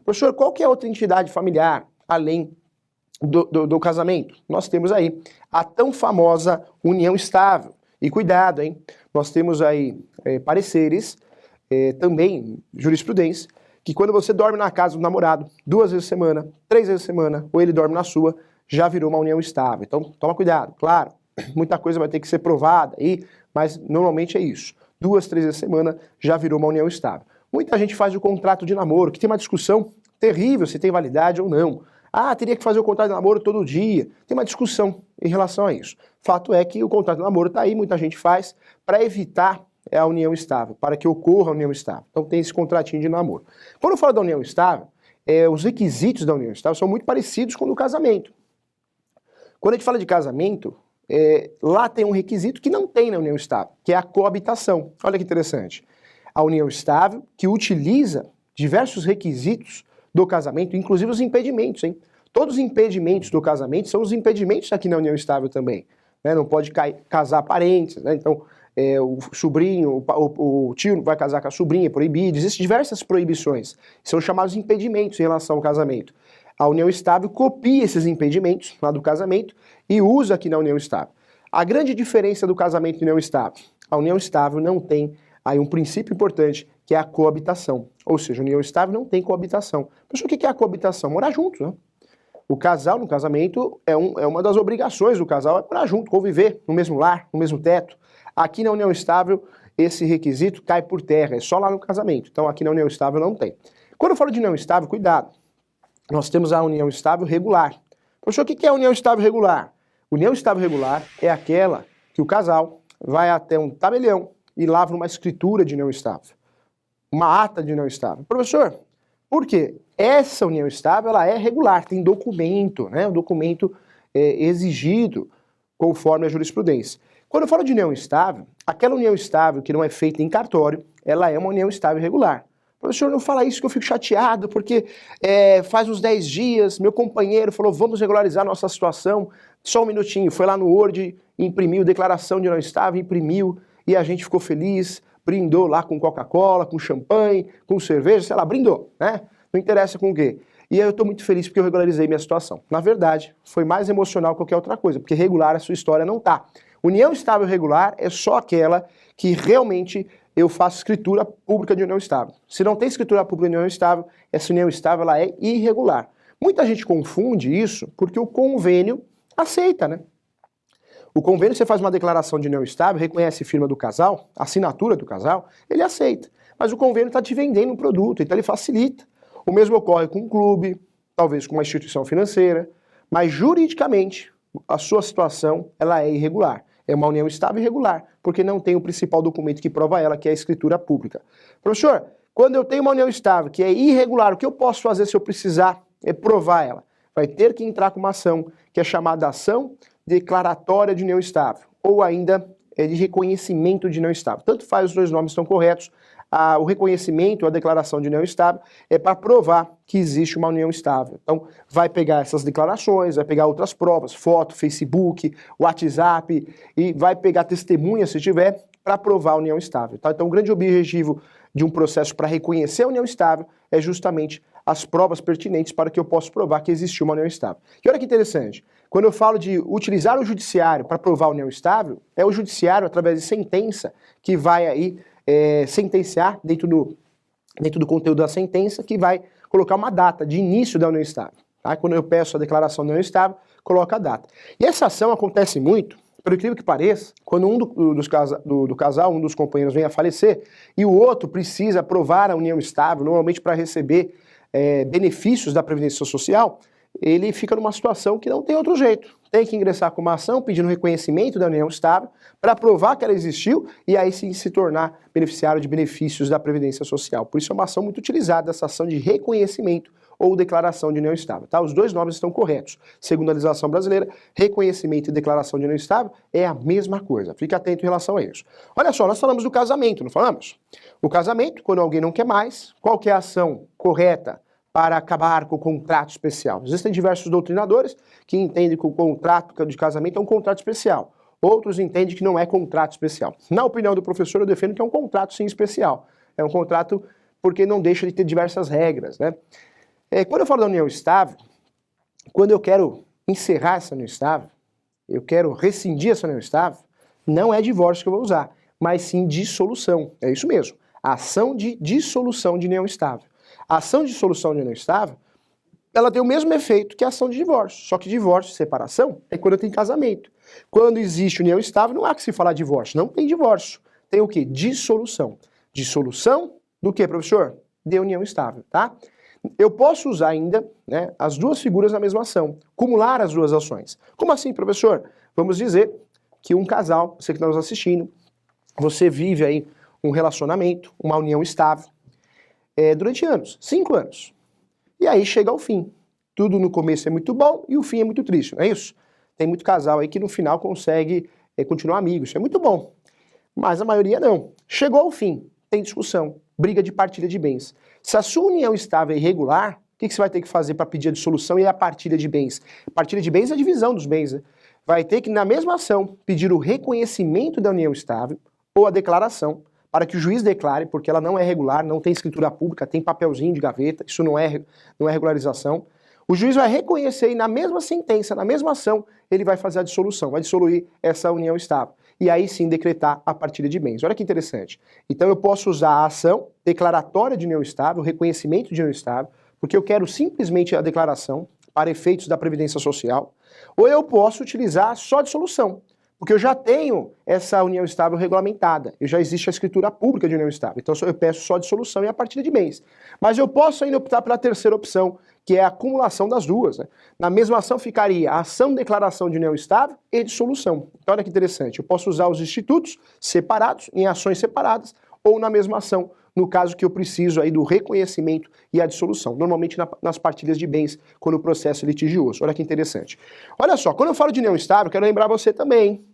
Professor, qual que é a outra entidade familiar, além do casamento? Nós temos aí a tão famosa união estável. E cuidado, hein? Nós temos aí pareceres, também jurisprudência, que quando você dorme na casa do namorado 2 vezes por semana, 3 vezes por semana, ou ele dorme na sua, já virou uma união estável. Então, toma cuidado. Claro, muita coisa vai ter que ser provada aí, mas normalmente é isso. 2, 3 vezes por semana já virou uma união estável. Muita gente faz o contrato de namoro, que tem uma discussão terrível se tem validade ou não. Ah, teria que fazer o contrato de namoro todo dia. Tem uma discussão em relação a isso. Fato é que o contrato de namoro está aí, muita gente faz para evitar a união estável, para que ocorra a união estável. Então tem esse contratinho de namoro. Quando eu falo da união estável, os requisitos da união estável são muito parecidos com o do casamento. Quando a gente fala de casamento, lá tem um requisito que não tem na união estável, que é a coabitação. Olha que interessante. A união estável, que utiliza diversos requisitos do casamento, inclusive os impedimentos, hein? Todos os impedimentos do casamento são os impedimentos aqui na união estável também. Né? Não pode casar parentes, né? Então o sobrinho, o tio vai casar com a sobrinha, é proibido. Existem diversas proibições, são chamados impedimentos em relação ao casamento. A união estável copia esses impedimentos lá do casamento e usa aqui na união estável. A grande diferença do casamento e união estável: a união estável não tem aí um princípio importante, que é a coabitação. Ou seja, a união estável não tem coabitação. Pessoal, o que é a coabitação? Morar juntos, né? O casal no casamento é uma das obrigações do casal, é morar junto, conviver no mesmo lar, no mesmo teto. Aqui na união estável, esse requisito cai por terra, é só lá no casamento. Então aqui na união estável não tem. Quando eu falo de união estável, cuidado. Nós temos a união estável regular. Professor, o que é a união estável regular? União estável regular é aquela que o casal vai até um tabelião e lavra uma escritura de união estável, uma ata de união estável. Professor, por quê? Essa união estável ela é regular, tem documento, né? Um documento exigido conforme a jurisprudência. Quando eu falo de união estável, aquela união estável que não é feita em cartório, ela é uma união estável regular. Professor, não fala isso que eu fico chateado, porque faz uns 10 dias, meu companheiro falou, vamos regularizar nossa situação. Só um minutinho, foi lá no Word, imprimiu declaração de união estável, imprimiu, e a gente ficou feliz, brindou lá com Coca-Cola, com champanhe, com cerveja, sei lá, brindou, né? Não interessa com o quê. E aí eu estou muito feliz porque eu regularizei minha situação. Na verdade, foi mais emocional que qualquer outra coisa, porque regular a sua história não tá. União estável regular é só aquela que realmente eu faço escritura pública de união estável. Se não tem escritura pública de união estável, essa união estável ela é irregular. Muita gente confunde isso porque o convênio aceita, né? O convênio, você faz uma declaração de união estável, reconhece a firma do casal, a assinatura do casal, ele aceita. Mas o convênio está te vendendo um produto, então ele facilita. O mesmo ocorre com um clube, talvez com uma instituição financeira, mas juridicamente a sua situação ela é irregular. É uma união estável e irregular, porque não tem o principal documento que prova ela, que é a escritura pública. Professor, quando eu tenho uma união estável que é irregular, o que eu posso fazer se eu precisar provar ela? Vai ter que entrar com uma ação, que é chamada ação declaratória de união estável, ou ainda de reconhecimento de união estável. Tanto faz, os dois nomes estão corretos. O reconhecimento, a declaração de união estável, é para provar que existe uma união estável. Então, vai pegar essas declarações, vai pegar outras provas, foto, Facebook, WhatsApp, e vai pegar testemunha, se tiver, para provar a união estável. Tá? Então, o grande objetivo de um processo para reconhecer a união estável é justamente as provas pertinentes para que eu possa provar que existiu uma união estável. E olha que interessante, quando eu falo de utilizar o judiciário para provar a união estável, é o judiciário, através de sentença, que vai aí sentenciar dentro do conteúdo da sentença, que vai colocar uma data de início da união estável. Tá? Quando eu peço a declaração da união estável, coloca a data. E essa ação acontece muito, pelo incrível que pareça, quando um do casal, um dos companheiros vem a falecer, e o outro precisa provar a união estável, normalmente para receber benefícios da Previdência Social, ele fica numa situação que não tem outro jeito. Tem que ingressar com uma ação pedindo reconhecimento da união estável para provar que ela existiu e aí sim se tornar beneficiário de benefícios da Previdência Social. Por isso é uma ação muito utilizada, essa ação de reconhecimento ou declaração de união estável. Tá? Os dois nomes estão corretos. Segundo a legislação brasileira, reconhecimento e declaração de união estável é a mesma coisa. Fique atento em relação a isso. Olha só, nós falamos do casamento, não falamos? O casamento, quando alguém não quer mais, qual que é a ação correta para acabar com o contrato especial? Existem diversos doutrinadores que entendem que o contrato de casamento é um contrato especial. Outros entendem que não é contrato especial. Na opinião do professor, eu defendo que é um contrato sim especial. É um contrato porque não deixa de ter diversas regras, né? Quando eu falo da união estável, quando eu quero encerrar essa união estável, eu quero rescindir essa união estável, não é divórcio que eu vou usar, mas sim dissolução. É isso mesmo. Ação de dissolução de união estável. A ação de dissolução de união estável, ela tem o mesmo efeito que a ação de divórcio. Só que divórcio e separação é quando tem casamento. Quando existe união estável, não há que se falar divórcio. Não tem divórcio. Tem o quê? Dissolução. Dissolução do quê, professor? De união estável, tá? Eu posso usar ainda, né, as duas figuras na mesma ação, acumular as duas ações. Como assim, professor? Vamos dizer que um casal, você que está nos assistindo, você vive aí um relacionamento, uma união estável, durante anos, 5 anos. E aí chega ao fim. Tudo no começo é muito bom e o fim é muito triste, não é isso? Tem muito casal aí que no final consegue continuar amigos, isso é muito bom. Mas a maioria não. Chegou ao fim, tem discussão, briga de partilha de bens. Se a sua união estável é irregular, o que você vai ter que fazer para pedir a dissolução e a partilha de bens? Partilha de bens é a divisão dos bens, né? Vai ter que, na mesma ação, pedir o reconhecimento da união estável ou a declaração, para que o juiz declare, porque ela não é regular, não tem escritura pública, tem papelzinho de gaveta, isso não é regularização. O juiz vai reconhecer e na mesma sentença, na mesma ação, ele vai fazer a dissolução, vai dissoluir essa união estável. E aí sim decretar a partilha de bens. Olha que interessante. Então eu posso usar a ação declaratória de união estável, reconhecimento de união estável, porque eu quero simplesmente a declaração para efeitos da Previdência Social, ou eu posso utilizar só a dissolução, porque eu já tenho essa união estável regulamentada, já existe a escritura pública de união estável, então eu peço só a dissolução e a partilha de bens. Mas eu posso ainda optar pela terceira opção, que é a acumulação das duas, né? Na mesma ação ficaria a ação declaração de união estável e dissolução. Então olha que interessante, eu posso usar os institutos separados, em ações separadas, ou na mesma ação, no caso que eu preciso aí do reconhecimento e a dissolução, normalmente nas partilhas de bens, quando o processo é litigioso. Olha que interessante. Olha só, quando eu falo de união estável, quero lembrar você também, hein?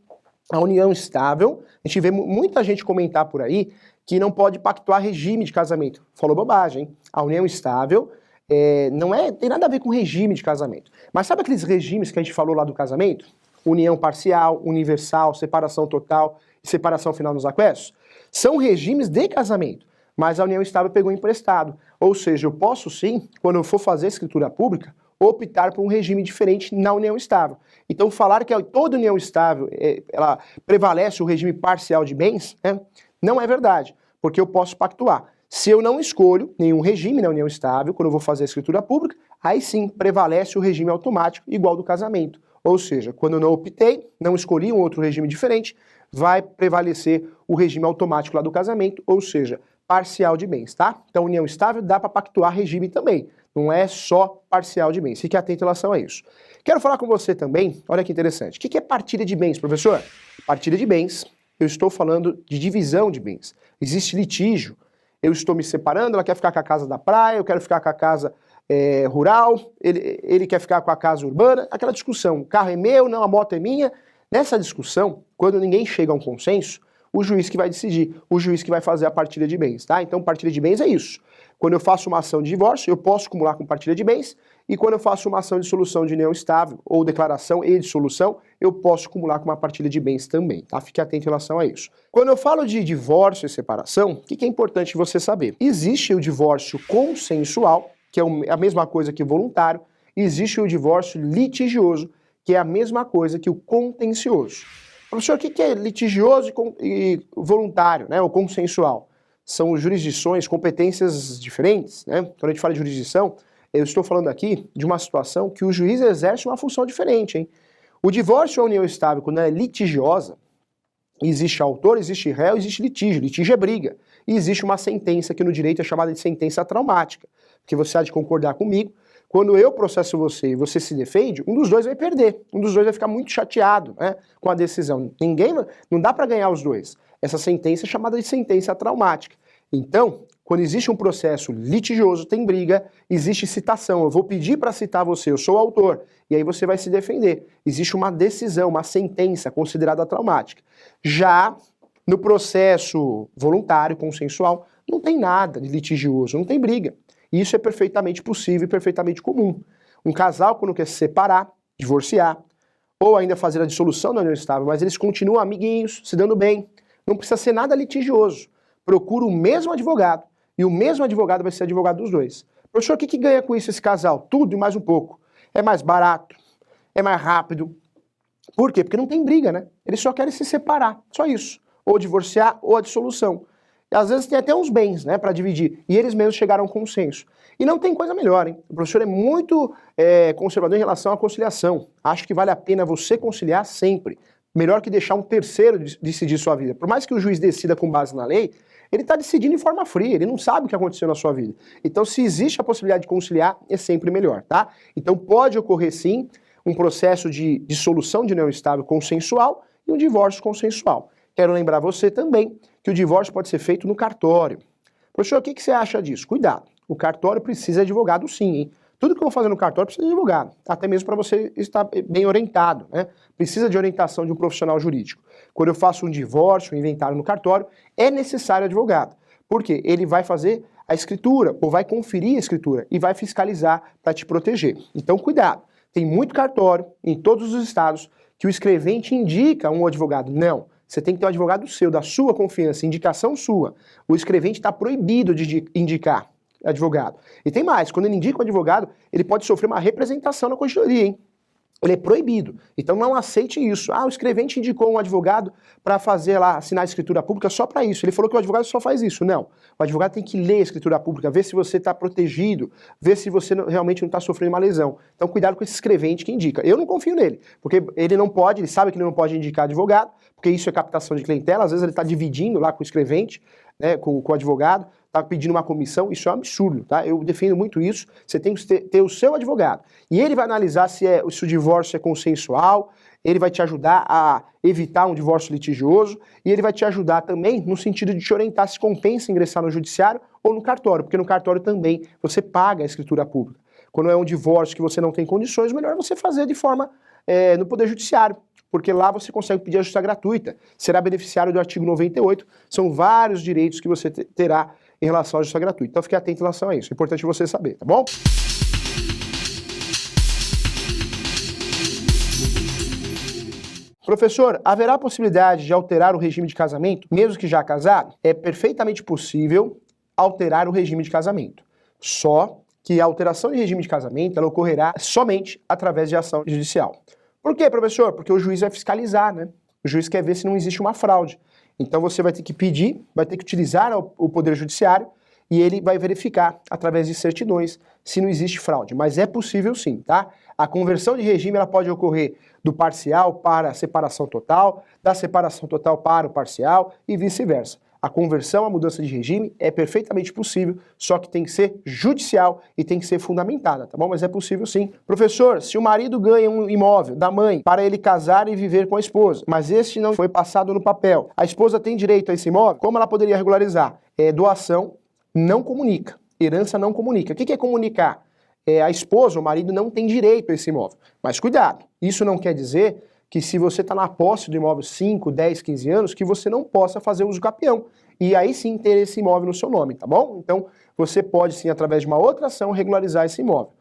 A união estável, a gente vê muita gente comentar por aí que não pode pactuar regime de casamento. Falou bobagem, hein? A união estável tem nada a ver com regime de casamento. Mas sabe aqueles regimes que a gente falou lá do casamento? União parcial, universal, separação total e separação final nos aquestos? São regimes de casamento, mas a união estável pegou emprestado. Ou seja, eu posso sim, quando eu for fazer a escritura pública, optar por um regime diferente na união estável. Então falar que toda união estável ela prevalece o regime parcial de bens, né, não é verdade, porque eu posso pactuar. Se eu não escolho nenhum regime na união estável, quando eu vou fazer a escritura pública, aí sim prevalece o regime automático igual do casamento. Ou seja, quando eu não optei, não escolhi um outro regime diferente, vai prevalecer o regime automático lá do casamento, ou seja, parcial de bens, tá? Então união estável dá para pactuar regime também, não é só parcial de bens. Fique atento em relação a isso. Quero falar com você também, olha que interessante, o que é partilha de bens, professor? Partilha de bens, eu estou falando de divisão de bens. Existe litígio, eu estou me separando, ela quer ficar com a casa da praia, eu quero ficar com a casa rural, ele quer ficar com a casa urbana, aquela discussão, o carro é meu, não, a moto é minha. Nessa discussão, quando ninguém chega a um consenso, o juiz que vai decidir, o juiz que vai fazer a partilha de bens, tá? Então partilha de bens é isso. Quando eu faço uma ação de divórcio, eu posso acumular com partilha de bens, e quando eu faço uma ação de dissolução de união estável, ou declaração e dissolução, eu posso acumular com uma partilha de bens também, tá? Fique atento em relação a isso. Quando eu falo de divórcio e separação, o que é importante você saber? Existe o divórcio consensual, que é a mesma coisa que voluntário, e existe o divórcio litigioso, que é a mesma coisa que o contencioso. Professor, o que é litigioso e voluntário, né, ou consensual? São jurisdições, competências diferentes, né? Quando a gente fala de jurisdição, eu estou falando aqui de uma situação que o juiz exerce uma função diferente, hein? O divórcio ou a união estável, quando ela é litigiosa, existe autor, existe réu, existe litígio. Litígio é briga. E existe uma sentença que no direito é chamada de sentença traumática, porque você há de concordar comigo. Quando eu processo você e você se defende, um dos dois vai perder, um dos dois vai ficar muito chateado, né, com a decisão. Não dá para ganhar os dois. Essa sentença é chamada de sentença traumática. Então, quando existe um processo litigioso, tem briga, existe citação. Eu vou pedir para citar você, eu sou o autor, e aí você vai se defender. Existe uma decisão, uma sentença considerada traumática. Já no processo voluntário, consensual, não tem nada de litigioso, não tem briga. Isso é perfeitamente possível e perfeitamente comum. Um casal, quando quer se separar, divorciar, ou ainda fazer a dissolução da união estável, mas eles continuam amiguinhos, se dando bem, não precisa ser nada litigioso. Procura o mesmo advogado, e o mesmo advogado vai ser advogado dos dois. Professor, o que ganha com isso esse casal? Tudo e mais um pouco. É mais barato, é mais rápido. Por quê? Porque não tem briga, né? Eles só querem se separar, só isso. Ou divorciar ou a dissolução. E às vezes tem até uns bens, né, para dividir. E eles mesmos chegaram a um consenso. E não tem coisa melhor, hein? O professor é muito conservador em relação à conciliação. Acho que vale a pena você conciliar sempre. Melhor que deixar um terceiro decidir sua vida. Por mais que o juiz decida com base na lei, ele está decidindo em forma fria, ele não sabe o que aconteceu na sua vida. Então, se existe a possibilidade de conciliar, é sempre melhor, tá? Então, pode ocorrer sim um processo de dissolução de união estável consensual e um divórcio consensual. Quero lembrar você também que o divórcio pode ser feito no cartório. Professor, o que você acha disso? Cuidado, o cartório precisa de advogado sim, hein? Tudo que eu vou fazer no cartório precisa de advogado, até mesmo para você estar bem orientado, né? Precisa de orientação de um profissional jurídico. Quando eu faço um divórcio, um inventário no cartório, é necessário advogado. Por quê? Ele vai fazer a escritura, ou vai conferir a escritura, e vai fiscalizar para te proteger. Então, cuidado. Tem muito cartório em todos os estados que o escrevente indica um advogado. Não. Você tem que ter um advogado seu, da sua confiança, indicação sua. O escrevente está proibido de indicar advogado. E tem mais, quando ele indica um advogado, ele pode sofrer uma representação na corregedoria, hein? Ele é proibido. Então não aceite isso. Ah, o escrevente indicou um advogado para fazer lá, assinar a escritura pública só para isso. Ele falou que o advogado só faz isso. Não. O advogado tem que ler a escritura pública, ver se você está protegido, ver se você realmente não está sofrendo uma lesão. Então cuidado com esse escrevente que indica. Eu não confio nele, porque ele não pode, ele sabe que ele não pode indicar advogado, porque isso é captação de clientela. Às vezes ele está dividindo lá com o escrevente, né, com o advogado, está pedindo uma comissão, isso é um absurdo, tá? Eu defendo muito isso, você tem que ter o seu advogado. E ele vai analisar se o divórcio é consensual, ele vai te ajudar a evitar um divórcio litigioso, e ele vai te ajudar também no sentido de te orientar se compensa ingressar no judiciário ou no cartório, porque no cartório também você paga a escritura pública. Quando é um divórcio que você não tem condições, melhor você fazer de forma no Poder Judiciário, porque lá você consegue pedir a justiça gratuita, será beneficiário do artigo 98, são vários direitos que você terá em relação à justiça gratuita. Então fique atento em relação a isso, é importante você saber, tá bom? Professor, haverá possibilidade de alterar o regime de casamento, mesmo que já casado? É perfeitamente possível alterar o regime de casamento, só que a alteração de regime de casamento ela ocorrerá somente através de ação judicial. Por quê, professor? Porque o juiz vai fiscalizar, né? O juiz quer ver se não existe uma fraude. Então você vai ter que pedir, vai ter que utilizar o Poder Judiciário e ele vai verificar, através de certidões, se não existe fraude. Mas é possível sim, tá? A conversão de regime ela pode ocorrer do parcial para a separação total, da separação total para o parcial e vice-versa. A conversão, a mudança de regime é perfeitamente possível, só que tem que ser judicial e tem que ser fundamentada, tá bom? Mas é possível sim. Professor, se o marido ganha um imóvel da mãe para ele casar e viver com a esposa, mas este não foi passado no papel, a esposa tem direito a esse imóvel? Como ela poderia regularizar? Doação não comunica, herança não comunica. O que é comunicar? A esposa, o marido não tem direito a esse imóvel. Mas cuidado, isso não quer dizer que se você está na posse do imóvel 5, 10, 15 anos, que você não possa fazer uso capião. E aí sim ter esse imóvel no seu nome, tá bom? Então você pode sim, através de uma outra ação, regularizar esse imóvel.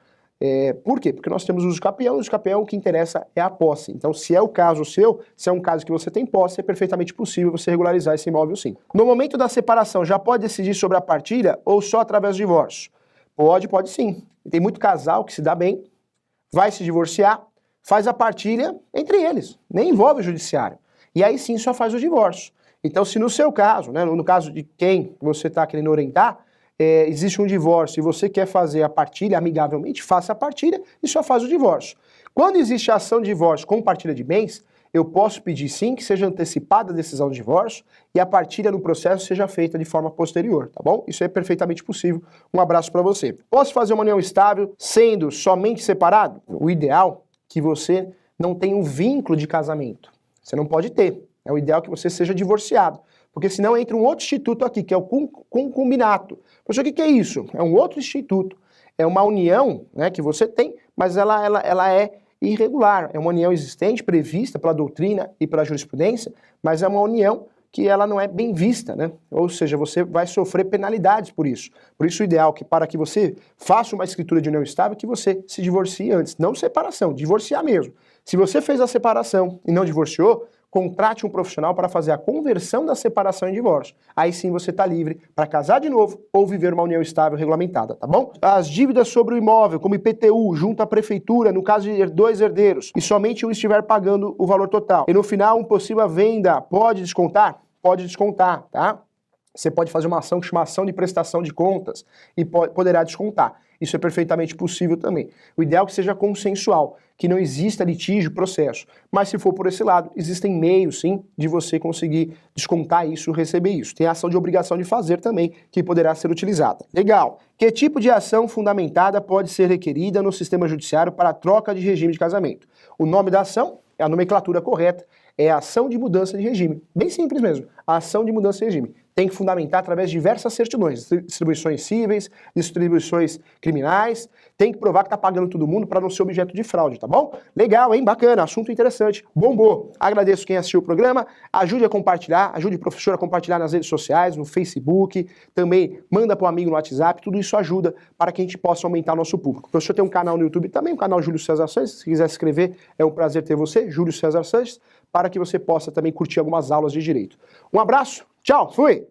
Por quê? Porque nós temos uso capião, e uso capião o que interessa é a posse. Então se é o caso seu, se é um caso que você tem posse, é perfeitamente possível você regularizar esse imóvel sim. No momento da separação, já pode decidir sobre a partilha ou só através do divórcio? Pode sim. Tem muito casal que se dá bem, vai se divorciar, faz a partilha entre eles, nem envolve o judiciário. E aí sim só faz o divórcio. Então se no seu caso, né, no caso de quem você está querendo orientar, existe um divórcio e você quer fazer a partilha amigavelmente, faça a partilha e só faz o divórcio. Quando existe a ação de divórcio com partilha de bens, eu posso pedir sim que seja antecipada a decisão de divórcio e a partilha no processo seja feita de forma posterior, tá bom? Isso é perfeitamente possível. Um abraço para você. Posso fazer uma união estável sendo somente separado? O ideal é que você não tenha um vínculo de casamento. Você não pode ter. É o ideal que você seja divorciado. Porque senão entra um outro instituto aqui, que é o concubinato. Professor, o que é isso? É um outro instituto. É uma união, né, que você tem, mas ela é irregular. É uma união existente, prevista pela doutrina e pela jurisprudência, mas é uma união que ela não é bem vista, né? Ou seja, você vai sofrer penalidades por isso. Por isso o ideal é que para que você faça uma escritura de união estável, que você se divorcie antes. Não separação, divorciar mesmo. Se você fez a separação e não divorciou, contrate um profissional para fazer a conversão da separação em divórcio. Aí sim você está livre para casar de novo ou viver uma união estável regulamentada, tá bom? As dívidas sobre o imóvel, como IPTU, junto à prefeitura, no caso de dois herdeiros, e somente um estiver pagando o valor total. E no final, uma possível venda pode descontar? Pode descontar, tá? Você pode fazer uma ação que chama ação de prestação de contas e poderá descontar. Isso é perfeitamente possível também. O ideal é que seja consensual, que não exista litígio, processo. Mas se for por esse lado, existem meios, sim, de você conseguir descontar isso, receber isso. Tem a ação de obrigação de fazer também, que poderá ser utilizada. Legal. Que tipo de ação fundamentada pode ser requerida no sistema judiciário para a troca de regime de casamento? O nome da ação é a nomenclatura correta, é a ação de mudança de regime. Bem simples mesmo, a ação de mudança de regime. Tem que fundamentar através de diversas certidões, distribuições cíveis, distribuições criminais, tem que provar que está pagando todo mundo para não ser objeto de fraude, tá bom? Legal, hein? Bacana, assunto interessante. Bombou. Agradeço quem assistiu o programa, ajude a compartilhar, ajude o professor a compartilhar nas redes sociais, no Facebook, também manda para um amigo no WhatsApp, tudo isso ajuda para que a gente possa aumentar nosso público. O professor tem um canal no YouTube também, o canal Júlio César Sanches, se quiser se inscrever, é um prazer ter você, Júlio César Sanches, para que você possa também curtir algumas aulas de direito. Um abraço, tchau, fui!